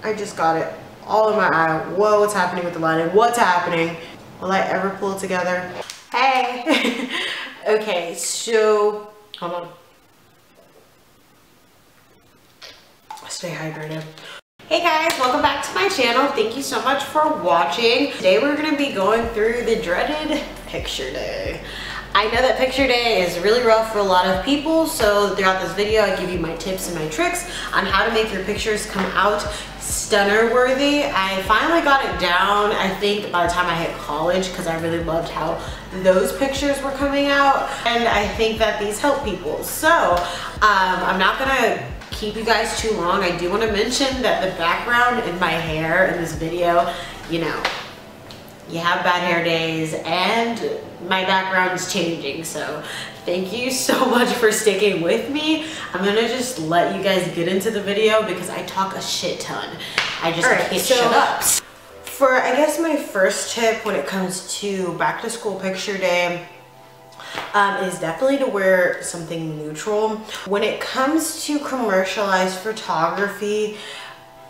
I just got it all in my eye. Whoa, what's happening with the lighting? What's happening? Will I ever pull it together? Hey! Okay, so, hold on. Stay hydrated. Hey guys, welcome back to my channel. Thank you so much for watching. Today we're gonna be going through the dreaded picture day. I know that picture day is really rough for a lot of people, so throughout this video I give you my tips and my tricks on how to make your pictures come out stunner worthy. I finally got it down, I think, by the time I hit college, because I really loved how those pictures were coming out, and I think that these help people. So I'm not gonna keep you guys too long. I do want to mention that the background in my hair in this video, you know, you have bad hair days and my background is changing, so thank you so much for sticking with me. I'm gonna just let you guys get into the video because I talk a shit ton. I just can't shut up. For, I guess, my first tip when it comes to back to school picture day is definitely to wear something neutral. When it comes to commercialized photography,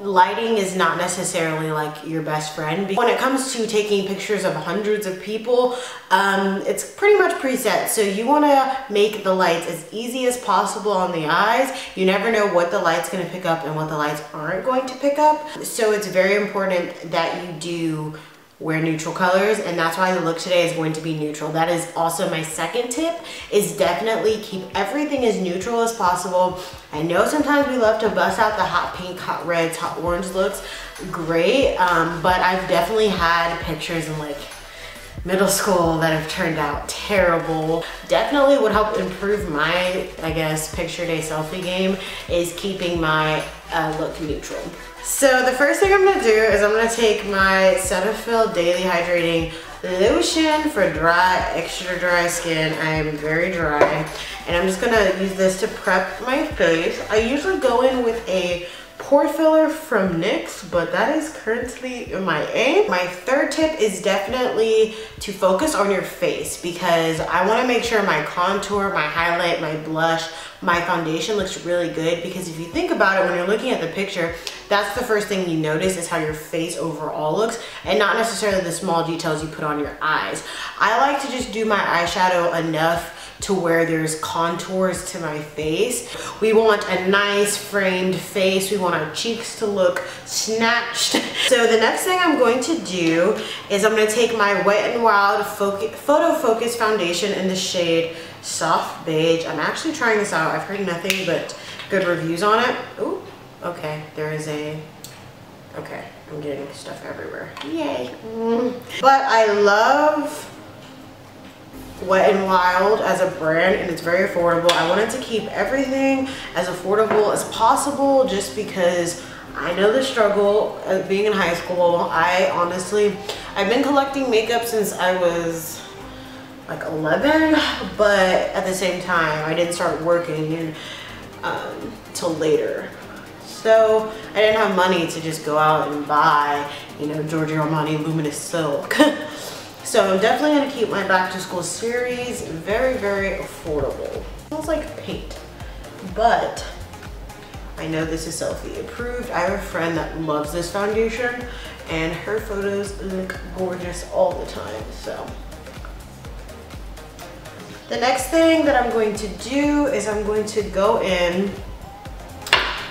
lighting is not necessarily like your best friend. When it comes to taking pictures of hundreds of people, it's pretty much preset. So you want to make the lights as easy as possible on the eyes. You never know what the light's going to pick up and what the lights aren't going to pick up. So it's very important that you do wear neutral colors, and that's why the look today is going to be neutral. That is also my second tip, is definitely keep everything as neutral as possible. I know sometimes we love to bust out the hot pink, hot reds, hot orange looks, great, but I've definitely had pictures in like middle school that have turned out terrible. Definitely would help improve my, I guess, picture day selfie game is keeping my look neutral. So the first thing I'm gonna do is I'm gonna take my Cetaphil Daily Hydrating Lotion for dry, extra dry skin. I am very dry, and I'm just gonna use this to prep my face. I usually go in with a pore filler from NYX, but that is currently my aim. My third tip is definitely to focus on your face, because I want to make sure my contour, my highlight, my blush, my foundation looks really good, because if you think about it, when you're looking at the picture, that's the first thing you notice is how your face overall looks, and not necessarily the small details you put on your eyes. I like to just do my eyeshadow enough to where there's contours to my face. We want a nice framed face. We want our cheeks to look snatched. So the next thing I'm going to do is I'm going to take my Wet n Wild Photo Focus Foundation in the shade Soft Beige. I'm actually trying this out. I've heard nothing but good reviews on it. Ooh, okay, there is a, okay, I'm getting stuff everywhere. Yay. But I love Wet n Wild as a brand, and it's very affordable. I wanted to keep everything as affordable as possible just because I know the struggle of being in high school. I've been collecting makeup since I was like 11, but at the same time I didn't start working till later. So I didn't have money to just go out and buy, you know, Giorgio Armani Luminous Silk. So I'm definitely going to keep my back to school series very, very affordable. It smells like paint, but I know this is selfie approved. I have a friend that loves this foundation and her photos look gorgeous all the time. So the next thing that I'm going to do is I'm going to go in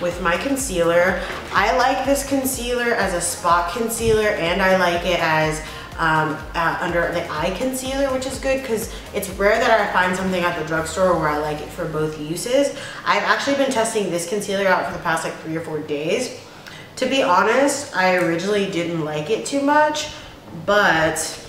with my concealer. I like this concealer as a spot concealer, and I like it as under the eye concealer, which is good because it's rare that I find something at the drugstore where I like it for both uses. I've actually been testing this concealer out for the past like 3 or 4 days. To be honest, I originally didn't like it too much, but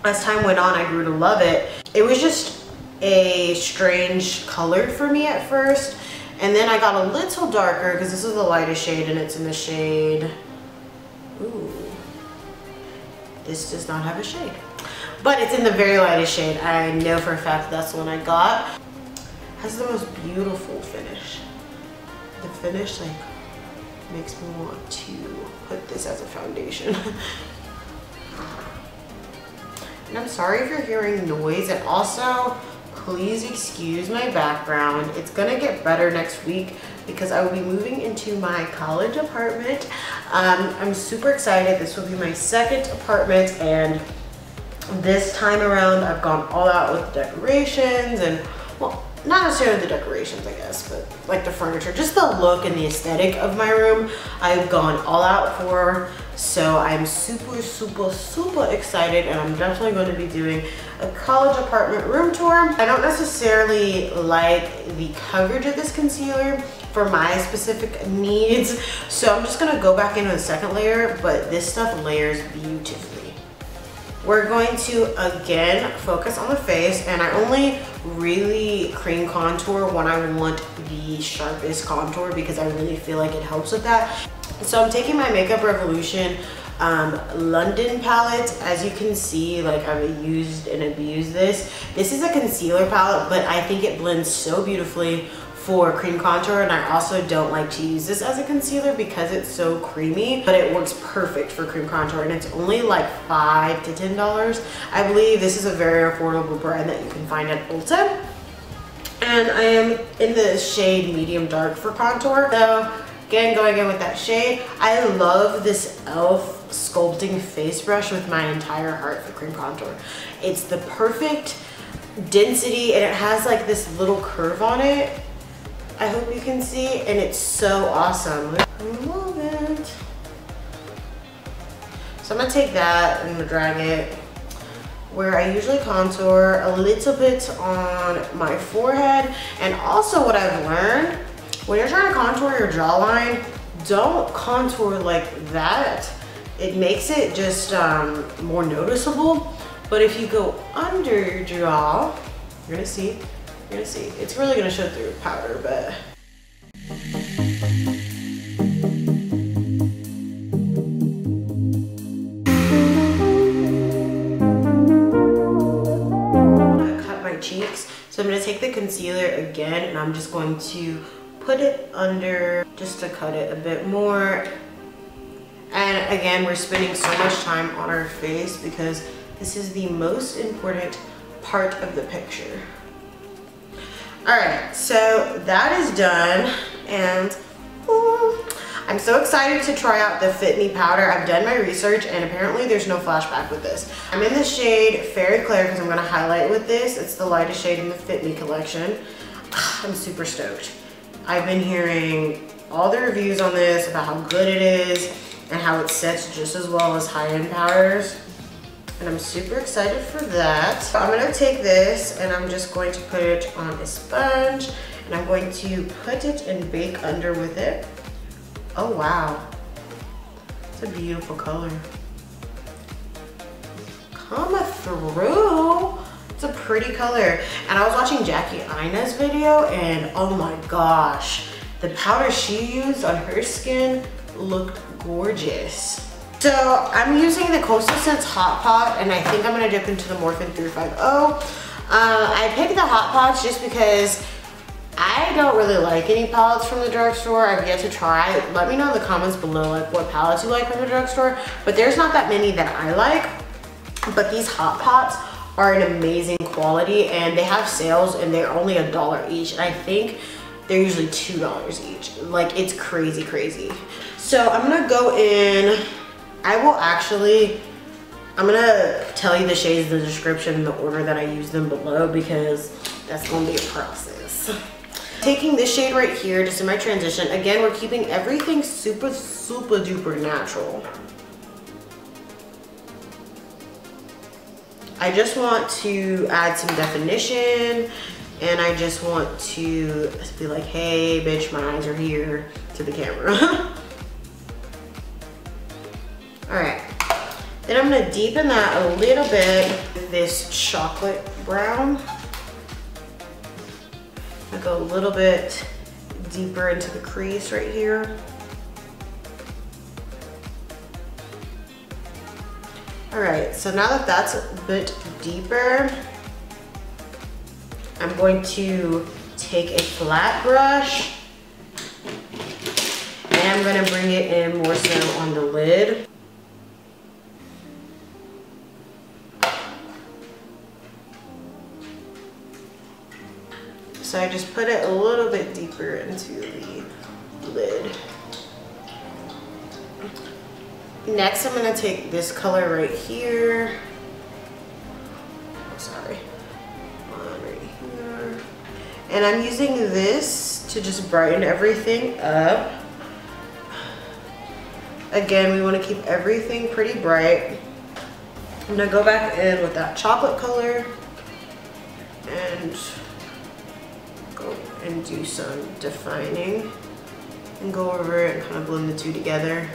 as time went on, I grew to love it. It was just a strange color for me at first, and then I got a little darker because this is the lightest shade and it's in the shade, ooh, this does not have a shade, but it's in the very lightest shade. I know for a fact that's the one I got. It has the most beautiful finish. The finish like makes me want to put this as a foundation. And I'm sorry if you're hearing noise, and also please excuse my background. It's gonna get better next week, because I will be moving into my college apartment. I'm super excited. This will be my second apartment, and this time around I've gone all out with decorations and, well, not necessarily the decorations, I guess, but like the furniture, just the look and the aesthetic of my room, I've gone all out for. So I'm super excited, and I'm definitely going to be doing a college apartment room tour. I don't necessarily like the coverage of this concealer for my specific needs, so I'm just gonna go back in with a second layer, but this stuff layers beautifully. We're going to again focus on the face, and I only really cream contour when I want the sharpest contour because I really feel like it helps with that. So I'm taking my Makeup Revolution London palette. As you can see, like, I've used and abused this. This is a concealer palette, but I think it blends so beautifully for cream contour, and I also don't like to use this as a concealer because it's so creamy, but it works perfect for cream contour, and it's only like $5 to $10. I believe this is a very affordable brand that you can find at Ulta. And I am in the shade medium dark for contour. So again, going in with that shade. I love this e.l.f. sculpting face brush with my entire heart for cream contour. It's the perfect density, and it has like this little curve on it. I hope you can see, and it's so awesome. I love it. So I'm gonna take that and I'm gonna drag it where I usually contour, a little bit on my forehead. And also what I've learned, when you're trying to contour your jawline, don't contour like that. It makes it just more noticeable. But if you go under your jaw, you're gonna see. You're gonna see. It's really gonna show through powder, but. I cut my cheeks, so I'm gonna take the concealer again, and I'm just going to put it under just to cut it a bit more. And again, we're spending so much time on our face because this is the most important part of the picture. All right, so that is done, and I'm so excited to try out the Fit Me powder. I've done my research, and apparently there's no flashback with this. I'm in the shade Fairy Claire because I'm gonna highlight with this. It's the lightest shade in the Fit Me collection. I'm super stoked. I've been hearing all the reviews on this about how good it is and how it sets just as well as high-end powders. And I'm super excited for that. So I'm gonna take this and I'm just going to put it on a sponge, and I'm going to put it and bake under with it. Oh wow, it's a beautiful color. Come through. It's a pretty color. And I was watching Jackie Aina's video, and oh my gosh, the powder she used on her skin looked gorgeous. So I'm using the Coastal Scents Hot Pot, and I think I'm gonna dip into the Morphin 350. I picked the Hot Pots just because I don't really like any palettes from the drugstore. I've yet to try. Let me know in the comments below like what palettes you like from the drugstore, but there's not that many that I like. But these Hot Pots are an amazing quality, and they have sales, and they're only $1 each, and I think they're usually $2 each. Like, it's crazy, crazy. So I'm gonna go in. I'm gonna tell you the shades in the description in the order that I use them below, because that's gonna be a process. Taking this shade right here, just in my transition. Again, we're keeping everything super duper natural. I just want to add some definition, and I just want to be like, hey bitch, my eyes are here, to the camera. All right, then I'm gonna deepen that a little bit with this chocolate brown. I go a little bit deeper into the crease right here. All right, so now that that's a bit deeper, I'm going to take a flat brush, and I'm gonna bring it in more so on the lid. So I just put it a little bit deeper into the lid. Next, I'm gonna take this color right here. Oh, sorry. Right here. And I'm using this to just brighten everything up. Again, we want to keep everything pretty bright. I'm gonna go back in with that chocolate color and go and do some defining and go over it and kind of blend the two together.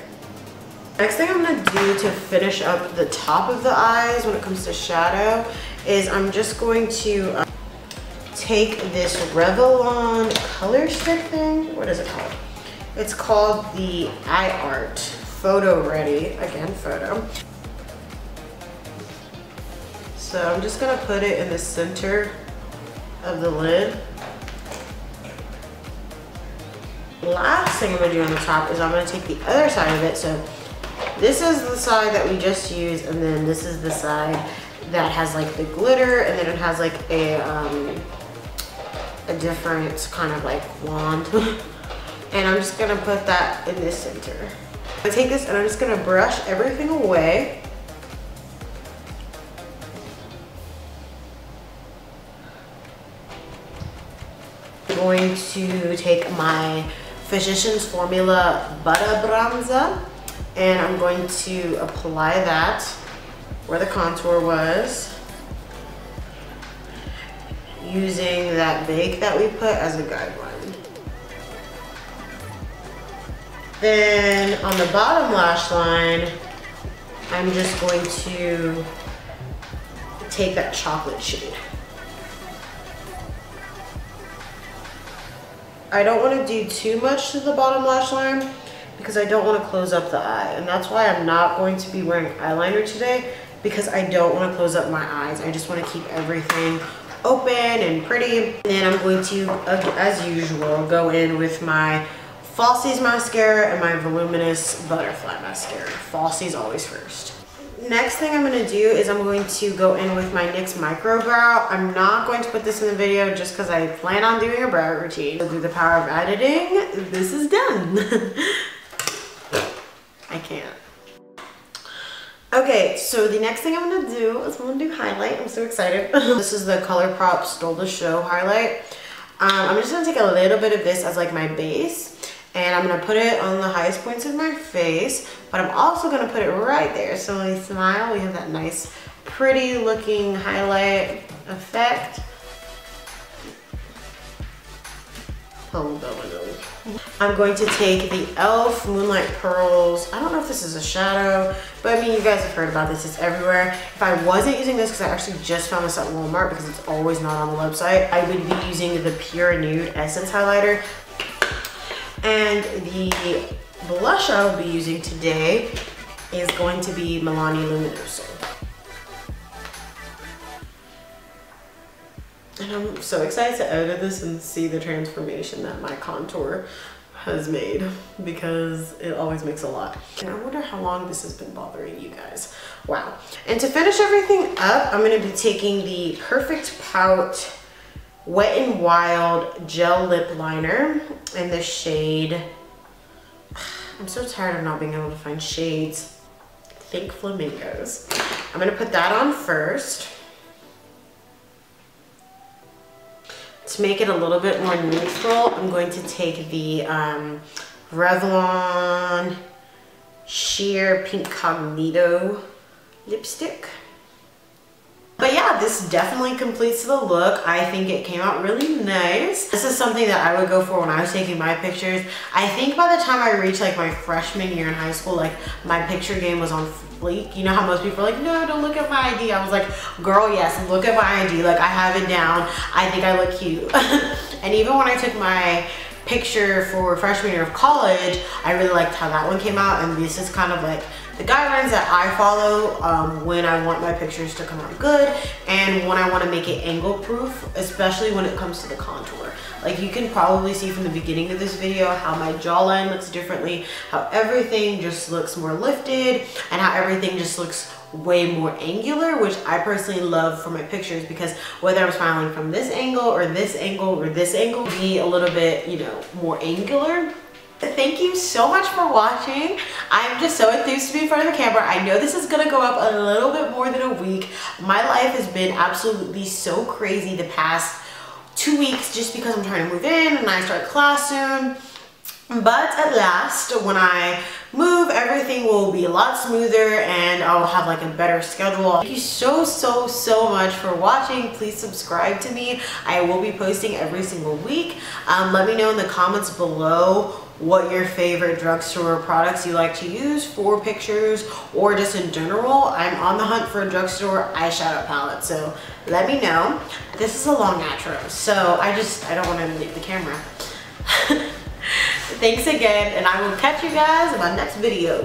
Next thing I'm gonna do to finish up the top of the eyes when it comes to shadow is I'm just going to take this Revlon color stick thing. What is it called? It's called the Eyeart Photoready, again, photo. So I'm just gonna put it in the center of the lid. Last thing I'm gonna do on the top is I'm gonna take the other side of it. So this is the side that we just used, and then this is the side that has like the glitter, and then it has like a different kind of like wand. And I'm just gonna put that in this center. I'm gonna take this and I'm just gonna brush everything away. I'm going to take my Physicians Formula Butter Bronzer and I'm going to apply that where the contour was, using that bake that we put as a guideline. Then on the bottom lash line, I'm just going to take that chocolate shade. I don't want to do too much to the bottom lash line because I don't want to close up the eye. And that's why I'm not going to be wearing eyeliner today, because I don't want to close up my eyes. I just want to keep everything open and pretty. And then I'm going to, as usual, go in with my Falsies mascara and my Voluminous Butterfly mascara. Falsies always first. Next thing I'm going to do is I'm going to go in with my NYX Micro Brow. I'm not going to put this in the video just because I plan on doing a brow routine. So through the power of editing, this is done. I can't. Okay, so the next thing I'm going to do is I'm going to do highlight. I'm so excited. This is the ColourPop Stole the Show highlight. I'm just going to take a little bit of this as like my base. And I'm going to put it on the highest points of my face, but I'm also going to put it right there. So when we smile, we have that nice, pretty looking highlight effect. Hold on. I'm going to take the e.l.f. Moonlight Pearls. I don't know if this is a shadow, but I mean, you guys have heard about this. It's everywhere. If I wasn't using this, because I actually just found this at Walmart because it's always not on the website, I would be using the Pure Nude Essence Highlighter. And the blush I will be using today is going to be Milani Luminoso. And I'm so excited to edit this and see the transformation that my contour has made, because it always makes a lot. And I wonder how long this has been bothering you guys. Wow. And to finish everything up, I'm going to be taking the Perfect Pout Wet n Wild Gel Lip Liner in the shade, I'm so tired of not being able to find shades. Think Flamingos. I'm going to put that on first to make it a little bit more neutral. I'm going to take the Revlon Sheer Pink Cognito lipstick. But yeah, this definitely completes the look. I think it came out really nice. This is something that I would go for when I was taking my pictures. I think by the time I reached like my freshman year in high school, like my picture game was on fleek. You know how most people are like, no, don't look at my ID. I was like, girl, yes, look at my ID. Like, I have it down. I think I look cute. And even when I took my picture for freshman year of college, I really liked how that one came out. And this is kind of like the guidelines that I follow when I want my pictures to come out good and when I want to make it angle proof, especially when it comes to the contour. Like, you can probably see from the beginning of this video how my jawline looks differently, how everything just looks more lifted, and how everything just looks way more angular, which I personally love for my pictures, because whether I'm smiling from this angle or this angle or this angle, be a little bit, you know, more angular. Thank you so much for watching. I'm just so enthused to be in front of the camera. I know this is gonna go up a little bit more than a week. My life has been absolutely so crazy the past 2 weeks just because I'm trying to move in and I start class soon. But at last, when I move, everything will be a lot smoother and I'll have like a better schedule. Thank you so much for watching. Please subscribe to me. I will be posting every single week. Let me know in the comments below what your favorite drugstore products you like to use for pictures or just in general. I'm on the hunt for a drugstore eyeshadow palette, so let me know. This is a long outro, so I don't want to leave the camera. Thanks again, and I will catch you guys in my next video.